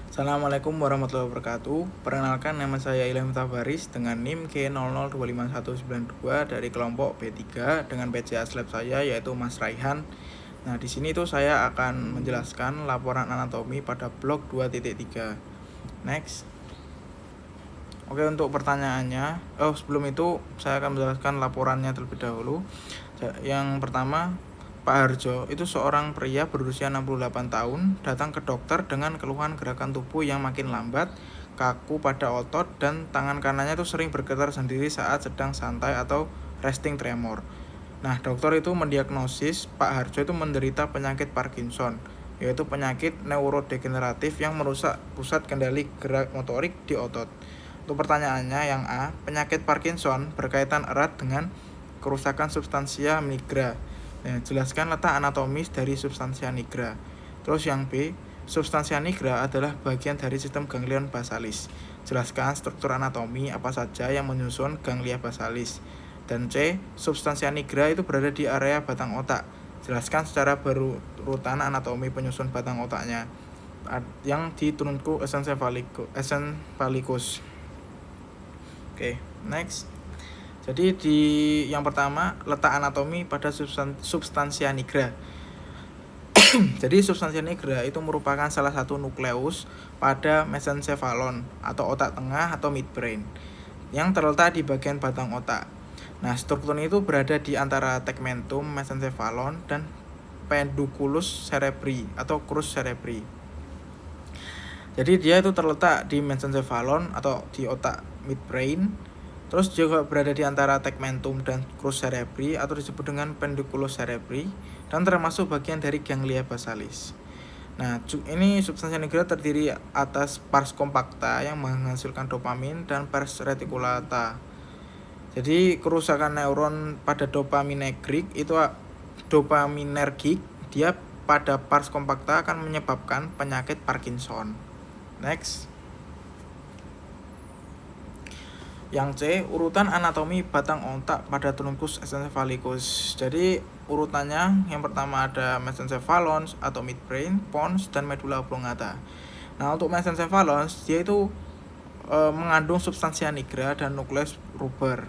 Assalamualaikum warahmatullahi wabarakatuh. Perkenalkan, nama saya Ilham Tabaris dengan NIM K00259192 dari kelompok B3 dengan PCA Lab saya yaitu Mas Raihan. Nah, di sini tuh saya akan menjelaskan laporan anatomi pada blok 2.3. Next. Oke, untuk pertanyaannya, sebelum itu saya akan menjelaskan laporannya terlebih dahulu. Yang pertama, Pak Harjo itu seorang pria berusia 68 tahun datang ke dokter dengan keluhan gerakan tubuh yang makin lambat, kaku pada otot, dan tangan kanannya itu sering bergetar sendiri saat sedang santai atau resting tremor. Nah, dokter itu mendiagnosis Pak Harjo itu menderita penyakit Parkinson, yaitu penyakit neurodegeneratif yang merusak pusat kendali gerak motorik di otot. Untuk pertanyaannya yang A, penyakit Parkinson berkaitan erat dengan kerusakan substansia nigra. Nah, jelaskan letak anatomis dari substansia nigra. Terus yang B, substansia nigra adalah bagian dari sistem ganglion basalis. Jelaskan struktur anatomi apa saja yang menyusun ganglia basalis. Dan C, substansia nigra itu berada di area batang otak. Jelaskan secara berurutan anatomi penyusun batang otaknya yang di turuncul encephalicus. Oke, next. Jadi di yang pertama, letak anatomi pada substansia nigra. Jadi substansia nigra itu merupakan salah satu nukleus pada mesencephalon atau otak tengah atau midbrain yang terletak di bagian batang otak. Nah, strukturnya itu berada di antara tegmentum mesencephalon dan pedunculus cerebri atau crus cerebri. Jadi dia itu terletak di mesencephalon atau di otak midbrain. Terus juga berada di antara tegmentum dan crus cerebri atau disebut dengan pedunculus cerebri dan termasuk bagian dari ganglia basalis. Nah, ini substansia nigra terdiri atas pars compacta yang menghasilkan dopamin dan pars reticulata. Jadi kerusakan neuron pada dopaminergic dia pada pars compacta akan menyebabkan penyakit Parkinson. Next. Yang C, urutan anatomi batang otak pada truncus encephalicus. Jadi urutannya yang pertama ada mesencephalon atau midbrain, pons, dan medulla oblongata. Nah, untuk mesencephalon dia itu mengandung substansia nigra dan nukleus rubber.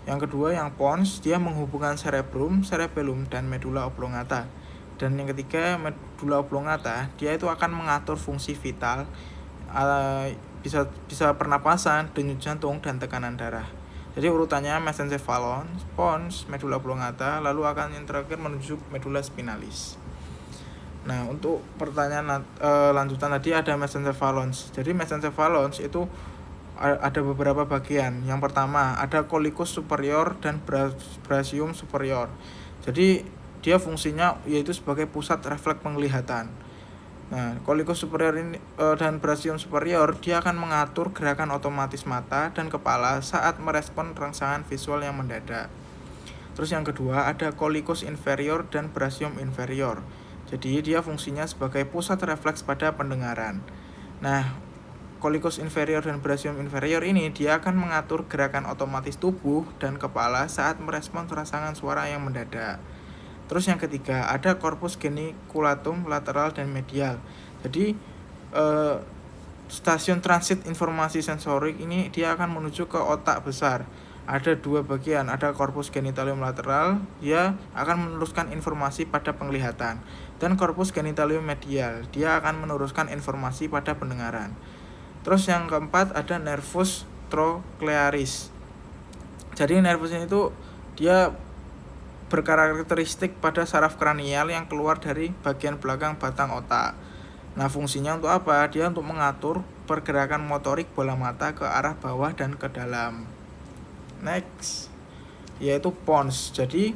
Yang kedua yang pons, dia menghubungkan cerebrum, cerebellum, dan medulla oblongata. Dan yang ketiga medulla oblongata, dia itu akan mengatur fungsi vital, bisa pernapasan, denyut jantung, dan tekanan darah. Jadi urutannya mesencephalon, pons, medulla oblongata, lalu akan yang terakhir menuju medulla spinalis. Nah, untuk pertanyaan lanjutan tadi ada mesencephalon. Jadi mesencephalon itu ada beberapa bagian. Yang pertama ada coliculus superior dan brasium superior. Jadi dia fungsinya yaitu sebagai pusat refleks penglihatan. Nah, coliculus superior ini dan brasium superior dia akan mengatur gerakan otomatis mata dan kepala saat merespon rangsangan visual yang mendadak. Terus yang kedua ada coliculus inferior dan brasium inferior. Jadi dia fungsinya sebagai pusat refleks pada pendengaran. Nah, coliculus inferior dan brasium inferior ini dia akan mengatur gerakan otomatis tubuh dan kepala saat merespon rangsangan suara yang mendadak. Terus yang ketiga ada corpus geniculatum lateral dan medial. Jadi stasiun transit informasi sensorik ini dia akan menuju ke otak besar. Ada dua bagian, ada corpus genitalium lateral, dia akan meneruskan informasi pada penglihatan, dan corpus genitalium medial, dia akan meneruskan informasi pada pendengaran. Terus yang keempat ada nervus trochlearis. Jadi nervus ini tuh dia berkarakteristik pada saraf kranial yang keluar dari bagian belakang batang otak. Nah, fungsinya untuk apa? Dia untuk mengatur pergerakan motorik bola mata ke arah bawah dan ke dalam. Next, yaitu pons. Jadi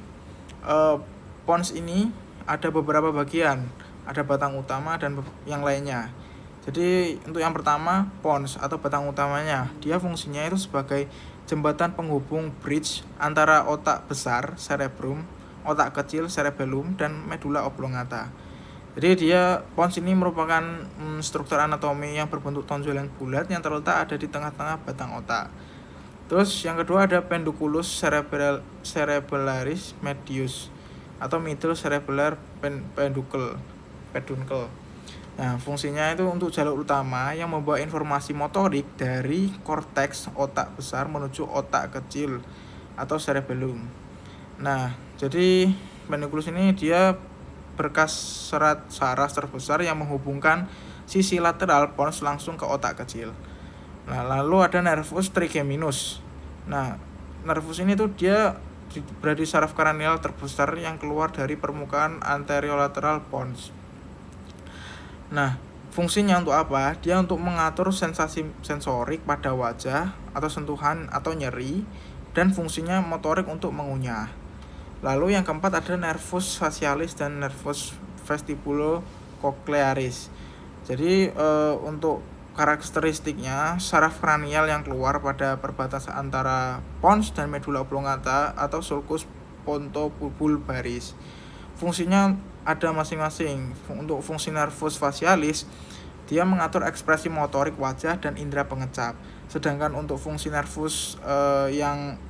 pons ini ada beberapa bagian, ada batang utama dan yang lainnya. Jadi untuk yang pertama pons atau batang utamanya, dia fungsinya itu sebagai jembatan penghubung bridge antara otak besar cerebrum, otak kecil cerebellum, dan medulla oblongata. Jadi dia pons ini merupakan struktur anatomi yang berbentuk tonjol yang bulat yang terletak ada di tengah-tengah batang otak. Terus yang kedua ada pedunculus cerebellaris medius atau middle cerebellar peduncle. Nah, fungsinya itu untuk jalur utama yang membawa informasi motorik dari korteks otak besar menuju otak kecil atau cerebellum. Nah, jadi nucleus ini dia berkas serat saraf terbesar yang menghubungkan sisi lateral pons langsung ke otak kecil. Nah, lalu ada nervus trigeminus. Nah, nervus ini tuh dia berada di saraf kranial terbesar yang keluar dari permukaan anterolateral pons. Nah, fungsinya untuk apa? Dia untuk mengatur sensasi sensorik pada wajah atau sentuhan atau nyeri, dan fungsinya motorik untuk mengunyah. Lalu yang keempat ada nervus facialis dan nervus vestibulocochlearis. Jadi untuk karakteristiknya saraf kranial yang keluar pada perbatasan antara pons dan medula oblongata atau sulcus pontobulbaris. Fungsinya ada masing-masing. Untuk fungsi nervus facialis, dia mengatur ekspresi motorik wajah dan indera pengecap. Sedangkan untuk fungsi nervus yang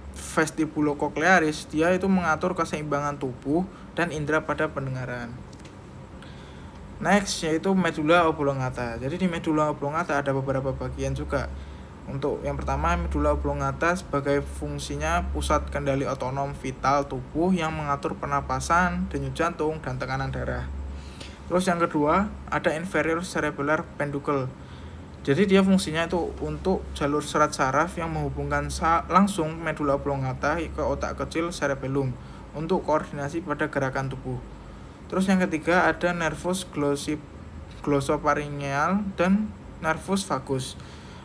vestibulocochlearis, dia itu mengatur keseimbangan tubuh dan indera pada pendengaran. Next yaitu medula oblongata. Jadi di medula oblongata ada beberapa bagian juga. Untuk yang pertama, medula oblongata sebagai fungsinya pusat kendali otonom vital tubuh yang mengatur pernapasan, denyut jantung, dan tekanan darah. Terus yang kedua, ada inferior cerebellar peduncle. Jadi dia fungsinya itu untuk jalur serat saraf yang menghubungkan langsung medula oblongata ke otak kecil cerebellum untuk koordinasi pada gerakan tubuh. Terus yang ketiga ada nervus glossopharyngeal dan nervus vagus.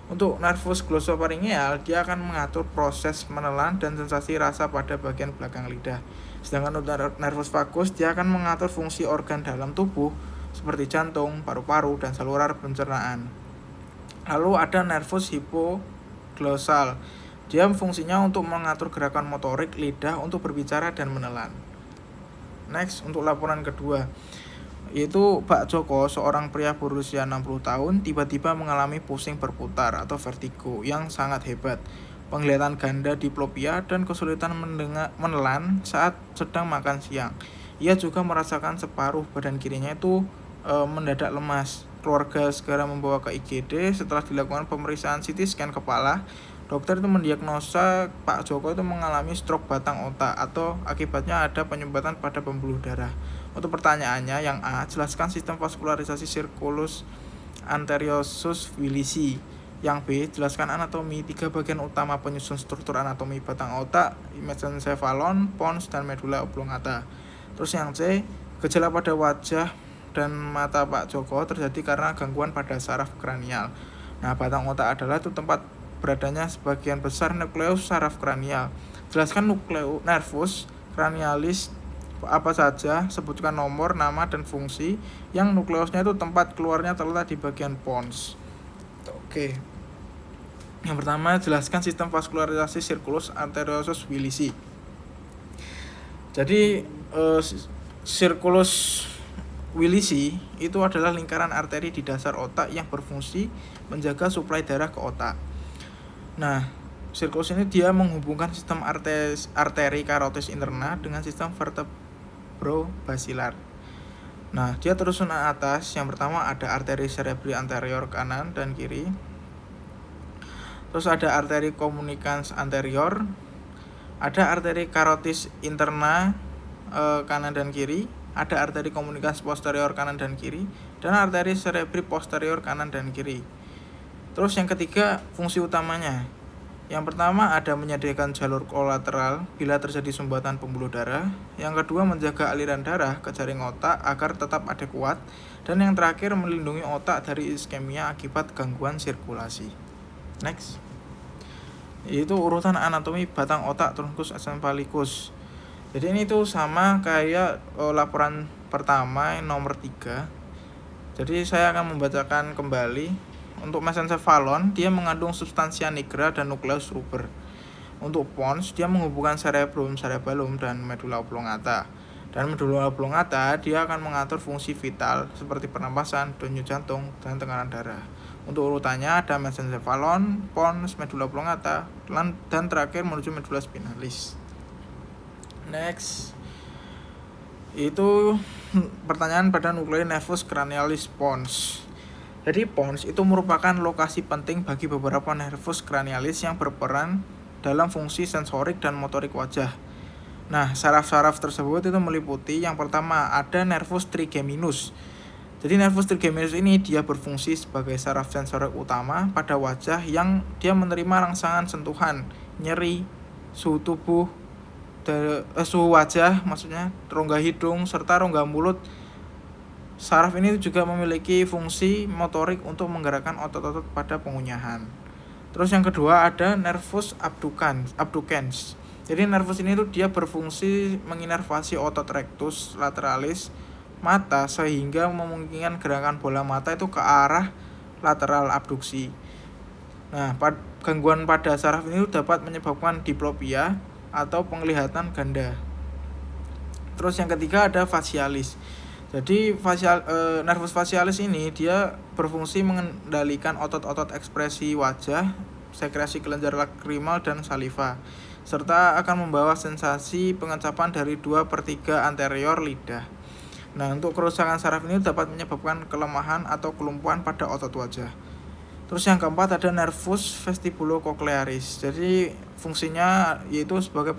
Untuk nervus glossopharyngeal, dia akan mengatur proses menelan dan sensasi rasa pada bagian belakang lidah. Sedangkan untuk nervus vagus, dia akan mengatur fungsi organ dalam tubuh seperti jantung, paru-paru, dan saluran pencernaan. Lalu ada nervus hipoglossal. Dia fungsinya untuk mengatur gerakan motorik lidah untuk berbicara dan menelan. Next, untuk laporan kedua, yaitu Pak Joko, seorang pria berusia 60 tahun, tiba-tiba mengalami pusing berputar atau vertigo yang sangat hebat, penglihatan ganda diplopia, dan kesulitan menelan saat sedang makan siang. Ia juga merasakan separuh badan kirinya itu mendadak lemas. Keluarga segera membawa ke IGD. Setelah dilakukan pemeriksaan CT scan kepala, dokter itu mendiagnosa Pak Joko itu mengalami stroke batang otak atau akibatnya ada penyumbatan pada pembuluh darah. Untuk pertanyaannya, yang A, jelaskan sistem vaskularisasi circulus anteriosus Willisi. Yang B, jelaskan anatomi 3 bagian utama penyusun struktur anatomi batang otak, mesencephalon, pons, dan medula oblongata. Terus yang C, gejala pada wajah dan mata Pak Joko terjadi karena gangguan pada saraf kranial. Nah, batang otak adalah itu tempat beradanya sebagian besar nukleus saraf kranial. Jelaskan nervus cranialis apa saja, sebutkan nomor, nama, dan fungsi. Yang nukleusnya itu tempat keluarnya terletak di bagian pons. Oke. Yang pertama, jelaskan sistem vaskularisasi circulus anteriosus Willisi. Jadi circulus Willisi itu adalah lingkaran arteri di dasar otak yang berfungsi menjaga suplai darah ke otak. Nah, circulus ini dia menghubungkan sistem arteri karotis interna dengan sistem vertebrobasilar. Nah, dia terusan atas. Yang pertama ada arteri cerebri anterior kanan dan kiri. Terus ada arteri communicans anterior, ada arteri karotis interna kanan dan kiri, ada arteri communicans posterior kanan dan kiri, dan arteri cerebri posterior kanan dan kiri. Terus yang ketiga, fungsi utamanya. Yang pertama ada menyediakan jalur kolateral bila terjadi sumbatan pembuluh darah. Yang kedua menjaga aliran darah ke jaring otak agar tetap adekuat. Dan yang terakhir melindungi otak dari iskemia akibat gangguan sirkulasi. Next, yaitu urutan anatomi batang otak truncus encephalicus. Jadi ini tuh sama kayak laporan pertama yang nomor 3. Jadi saya akan membacakan kembali. Untuk mesencephalon, dia mengandung substansia nigra dan nukleus ruber. Untuk pons, dia menghubungkan cerebellum dan medula oblongata. Dan medula oblongata, dia akan mengatur fungsi vital seperti pernapasan, denyut jantung, dan tekanan darah. Untuk urutannya ada mesencephalon, pons, medula oblongata, dan terakhir menuju medula spinalis. Next, itu pertanyaan pada nuclei nervus cranialis pons. Jadi pons itu merupakan lokasi penting bagi beberapa nervus cranialis yang berperan dalam fungsi sensorik dan motorik wajah. Nah, saraf-saraf tersebut itu meliputi yang pertama ada nervus trigeminus. Jadi nervus trigeminus ini dia berfungsi sebagai saraf sensorik utama pada wajah yang dia menerima rangsangan sentuhan, nyeri, suhu tubuh, suhu wajah maksudnya, rongga hidung serta rongga mulut. Saraf ini juga memiliki fungsi motorik untuk menggerakkan otot-otot pada pengunyahan. Terus yang kedua ada nervus abducens. Jadi nervus ini tuh dia berfungsi menginervasi otot rectus lateralis mata sehingga memungkinkan gerakan bola mata itu ke arah lateral abduksi. Nah, gangguan pada saraf ini dapat menyebabkan diplopia atau penglihatan ganda. Terus yang ketiga ada facialis. Jadi nervus facialis ini dia berfungsi mengendalikan otot-otot ekspresi wajah, sekresi kelenjar lakrimal dan saliva, serta akan membawa sensasi pengecapan dari 2/3 anterior lidah. Nah, untuk kerusakan saraf ini dapat menyebabkan kelemahan atau kelumpuhan pada otot wajah. Terus yang keempat ada nervus vestibulocochlearis. Jadi fungsinya yaitu sebagai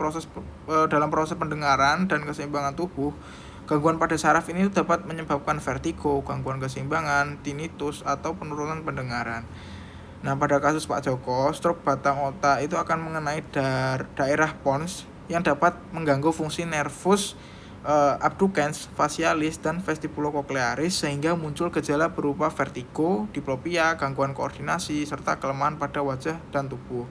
dalam proses pendengaran dan keseimbangan tubuh. Gangguan pada saraf ini dapat menyebabkan vertigo, gangguan keseimbangan, tinnitus, atau penurunan pendengaran. Nah, pada kasus Pak Joko, stroke batang otak itu akan mengenai daerah pons yang dapat mengganggu fungsi nervus abducens, facialis, dan vestibulocochlearis sehingga muncul gejala berupa vertigo, diplopia, gangguan koordinasi, serta kelemahan pada wajah dan tubuh.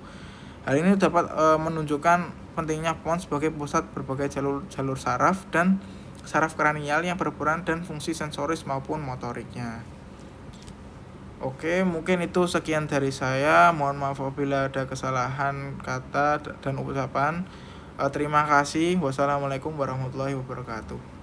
Hal ini dapat menunjukkan pentingnya pons sebagai pusat berbagai jalur saraf dan saraf kranial yang berperan dan fungsi sensoris maupun motoriknya. Oke, mungkin itu sekian dari saya. Mohon maaf apabila ada kesalahan kata dan ucapan. Terima kasih. Wassalamualaikum warahmatullahi wabarakatuh.